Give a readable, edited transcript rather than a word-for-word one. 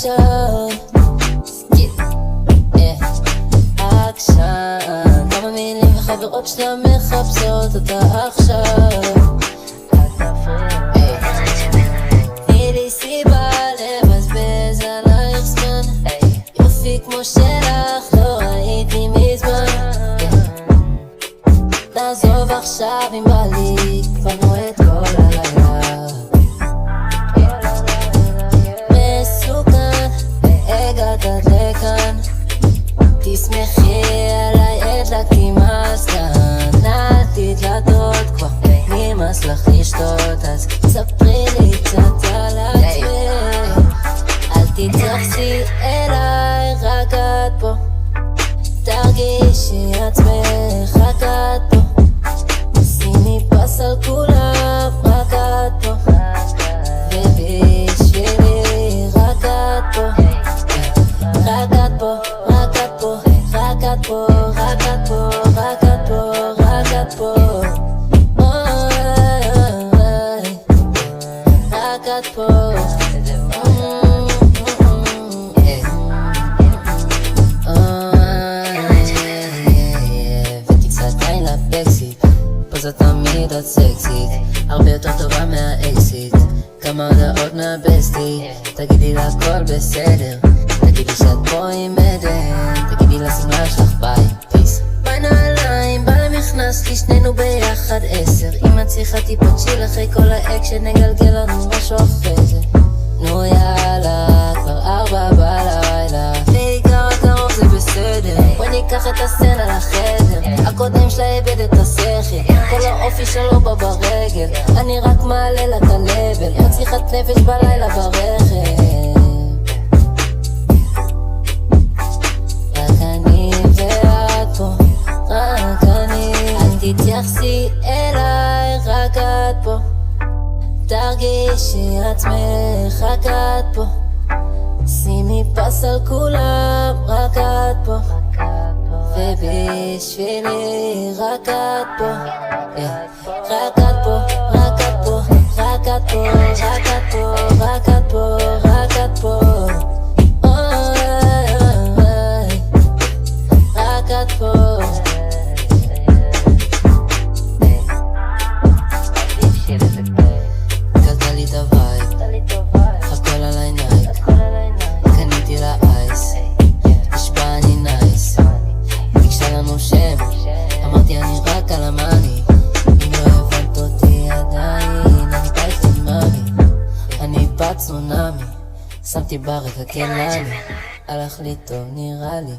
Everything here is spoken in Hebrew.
עכשיו אקשן, כמה מילים וחברות שאתה מחפשות אותה עכשיו. תני לי סיבה לבזבז עלייך זמן, יופי כמו שלך לא ראיתי מזמן. נעזוב עכשיו אם בא לי, קבענו את כל הלילה. מסוכן, והגעת עד לכאן, תשמחי עליי, הדלקתי מזגן. נעלתי דלתות כבר, נמאס לך לשתות, אז ספרי לי קצת על עצמך. אל תתייחסי אליי, רק את פה, תרגישי עצמך, רק את פה. שימי פס על כולם, רק את פה, ובשבילי רק את פה, רק את פה, רק את פה, רק את פה, רק את פה, רק את פה, רק את פה, רק את פה. ותקצת עין לבקסיט, פה זאת תמיד עוד סקסית, הרבה יותר טובה מהאקסיט. כמה הודעות מהבסטי, תגידי לה הכל בסדר, תגידי שאת פה עם עדן, תגידי לשמלה שלך ביי, פיס. ביי נעליים, בא למכנס לי שנינו ביחד 10. אם את צריכה טיפה צ'יל אחרי כל האקשן, נגלגל לנו משהו אחרי זה. נו יאללה, כבר 4 בלילה, בעיקר הקרוב זה בסדר. בואי ניקח את הסצנה לחדר, הקודם שלה איבד את השכל, כל האופי שלו בא ברגל, אני רק מעלה לה את הלבל, לא צריכת נפש בלילה ברכב. רק אני ואת פה, רק אני, אל תתייחסי אליי, רק את פה, תרגישי עצמך, רק את פה. שימי פס על כולם, רק את פה, ובשבילי רק את פה, רק את פה, רק את פה, רק את פה, רק את פה, רק את פה, רק את פה, רק את פה. קלטה לי את הווייב, הכל עליי נייק, קניתי לה אייס, נשבע אני נייס. ביקשה לנו שם, אמרתי אני רק על המאני. אם לא הבנת אותי עדיין, אני פייפתי מאמי, אני בת צונאמי, שמתי ברקע כללי, הלך לי טוב נראה לי.